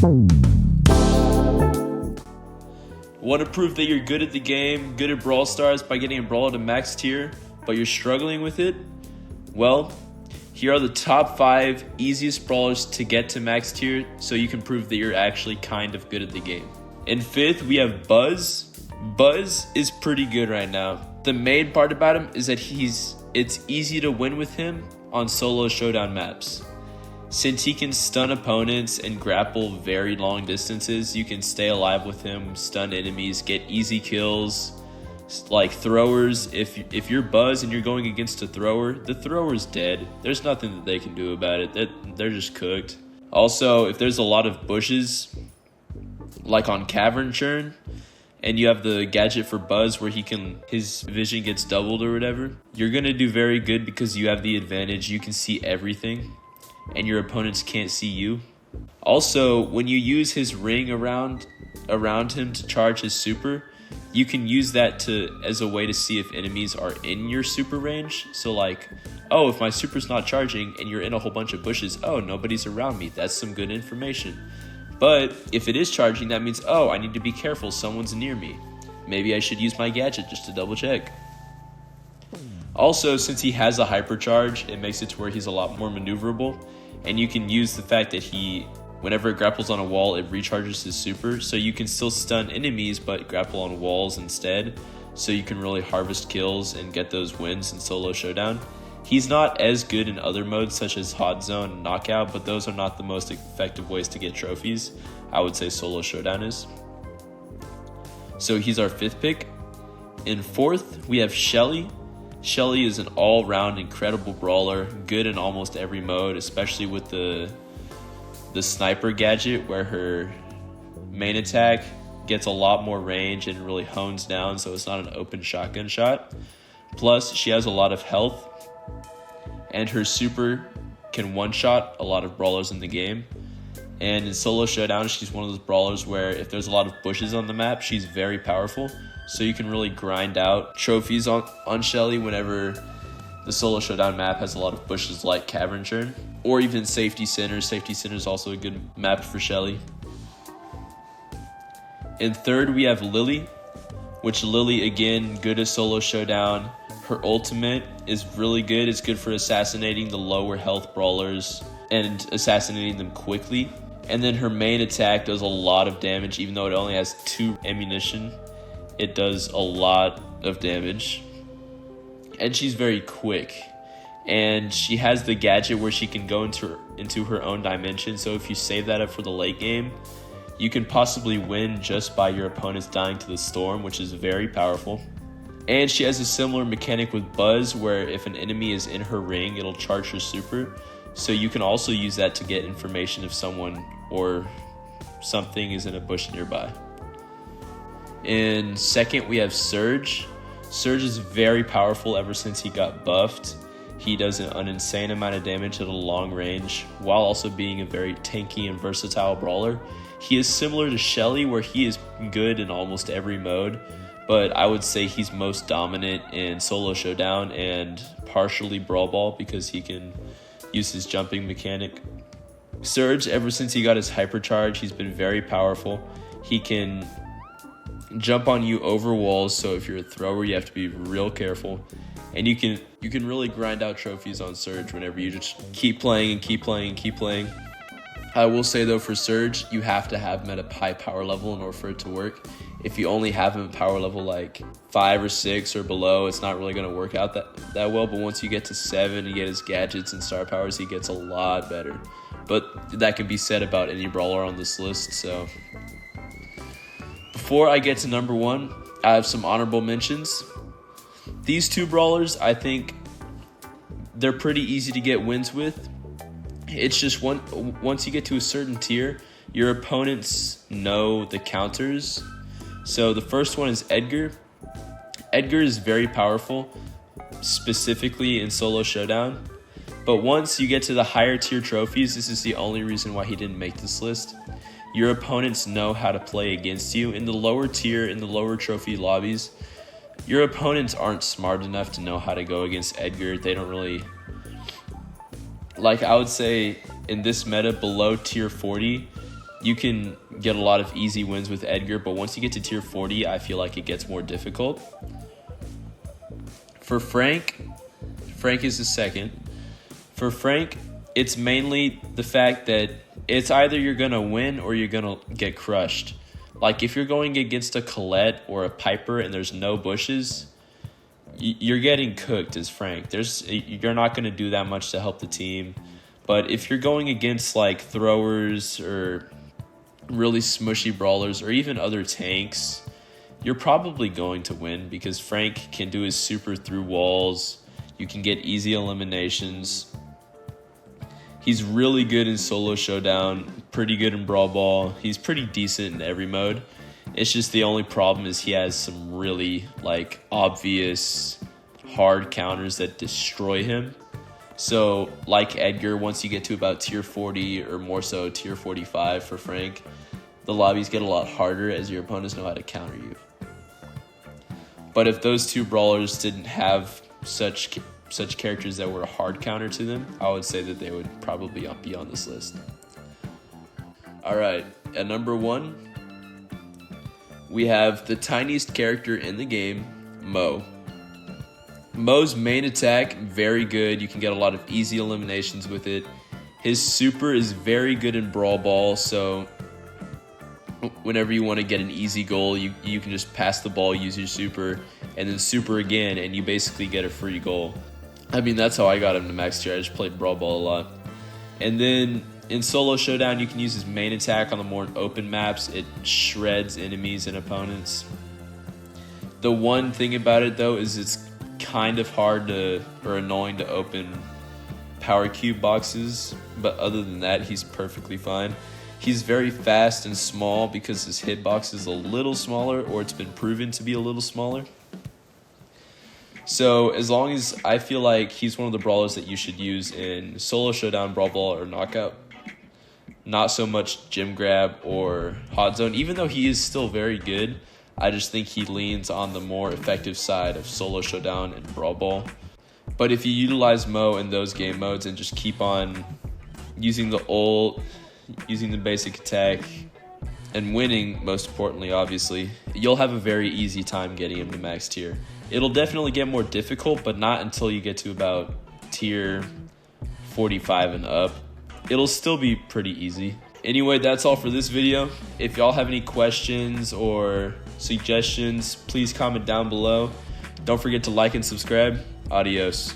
Want to prove that you're good at the game, good at Brawl Stars by getting a brawler to max tier, but you're struggling with it? Well, here are the top 5 easiest brawlers to get to max tier so you can prove that you're actually kind of good at the game. In 5th, we have Buzz. Buzz is pretty good right now. The main part about him is that it's easy to win with him on solo showdown maps. Since he can stun opponents and grapple very long distances, you can stay alive with him, stun enemies, get easy kills. Like throwers, if you're Buzz and you're going against a thrower, the thrower's dead. There's nothing that they can do about it. They're just cooked. Also, if there's a lot of bushes, like on Cavern Churn, and you have the gadget for Buzz where his vision gets doubled or whatever, you're gonna do very good because you have the advantage. You can see everything and your opponents can't see you. Also, when you use his ring around him to charge his super, you can use that as a way to see if enemies are in your super range. So like, oh, if my super's not charging and you're in a whole bunch of bushes, oh, nobody's around me. That's some good information. But if it is charging, that means, oh, I need to be careful. Someone's near me. Maybe I should use my gadget just to double check. Also, since he has a hypercharge, it makes it to where he's a lot more maneuverable. And you can use the fact that whenever it grapples on a wall, it recharges his super. So you can still stun enemies, but grapple on walls instead. So you can really harvest kills and get those wins in solo showdown. He's not as good in other modes such as Hot Zone and Knockout, but those are not the most effective ways to get trophies. I would say solo showdown is. So he's our 5th pick. In 4th, we have Shelly. Shelly is an all-round incredible brawler, good in almost every mode, especially with the sniper gadget where her main attack gets a lot more range and really hones down, so it's not an open shotgun shot. Plus, she has a lot of health, and her super can one-shot a lot of brawlers in the game. And in solo showdown, she's one of those brawlers where if there's a lot of bushes on the map, she's very powerful. So you can really grind out trophies on Shelly whenever the solo showdown map has a lot of bushes like Cavern Churn. Or even Safety Center. Safety Center is also a good map for Shelly. In 3rd, we have Lily, which Lily, again, good at solo showdown. Her ultimate is really good. It's good for assassinating the lower health brawlers and assassinating them quickly. And then her main attack does a lot of damage, even though it only has 2 ammunition. It does a lot of damage. And she's very quick. And she has the gadget where she can go into her own dimension. So if you save that up for the late game, you can possibly win just by your opponents dying to the storm, which is very powerful. And she has a similar mechanic with Buzz, where if an enemy is in her ring, it'll charge her super. So you can also use that to get information if someone or something is in a bush nearby. In 2nd, we have Serge. Serge is very powerful ever since he got buffed. He does an insane amount of damage at a long range, while also being a very tanky and versatile brawler. He is similar to Shelly, where he is good in almost every mode, but I would say he's most dominant in solo showdown and partially Brawl Ball because he can use his jumping mechanic. Serge, ever since he got his hypercharge, he's been very powerful. He can jump on you over walls, so if you're a thrower, you have to be real careful. And you can really grind out trophies on Serge whenever you just keep playing and keep playing and keep playing. I will say though, for Serge, you have to have him at a high power level in order for it to work. If you only have him at power level like 5 or 6 or below, it's not really going to work out that well. But once you get to 7 and get his gadgets and star powers, he gets a lot better. But that can be said about any brawler on this list. So before I get to number 1, I have some honorable mentions. These 2 brawlers, I think they're pretty easy to get wins with. It's just once you get to a certain tier, your opponents know the counters. So the first one is Edgar. Edgar is very powerful, specifically in solo showdown. But once you get to the higher tier trophies, this is the only reason why he didn't make this list. Your opponents know how to play against you. In the lower tier, in the lower trophy lobbies, your opponents aren't smart enough to know how to go against Edgar. They don't really... Like, I would say in this meta below tier 40, you can get a lot of easy wins with Edgar, but once you get to tier 40, I feel like it gets more difficult. For Frank is the second. For Frank, it's mainly the fact that it's either you're going to win or you're going to get crushed. Like if you're going against a Colette or a Piper and there's no bushes, you're getting cooked as Frank. You're not going to do that much to help the team. But if you're going against like throwers or really smushy brawlers or even other tanks, you're probably going to win because Frank can do his super through walls. You can get easy eliminations. He's really good in solo showdown, pretty good in brawl ball. He's pretty decent in every mode. It's just the only problem is he has some really like obvious hard counters that destroy him. So like Edgar, once you get to about tier 40 or more so tier 45 for Frank, the lobbies get a lot harder as your opponents know how to counter you. But if those two brawlers didn't have such characters that were a hard counter to them, I would say that they would probably be on this list. Alright, at number 1, we have the tiniest character in the game, Mo. Mo's main attack, very good. You can get a lot of easy eliminations with it. His super is very good in Brawl Ball, so whenever you want to get an easy goal, you can just pass the ball, use your super, and then super again, and you basically get a free goal. I mean, that's how I got him to max tier. I just played Brawl Ball a lot. And then in Solo Showdown, you can use his main attack on the more open maps. It shreds enemies and opponents. The one thing about it, though, is it's kind of hard or annoying to open power cube boxes, but other than that, he's perfectly fine. He's very fast and small because his hitbox is a little smaller, or it's been proven to be a little smaller. So as long as I feel like he's one of the brawlers that you should use in Solo Showdown, Brawl Ball, or Knockout. Not so much Gym Grab or Hot Zone, even though he is still very good. I just think he leans on the more effective side of Solo Showdown and Brawl Ball. But if you utilize Mo in those game modes and just keep on using the ult, using the basic attack, and winning, most importantly, obviously, you'll have a very easy time getting him to max tier. It'll definitely get more difficult, but not until you get to about tier 45 and up. It'll still be pretty easy. Anyway, that's all for this video. If y'all have any questions or suggestions, please comment down below. Don't forget to like and subscribe. Adios.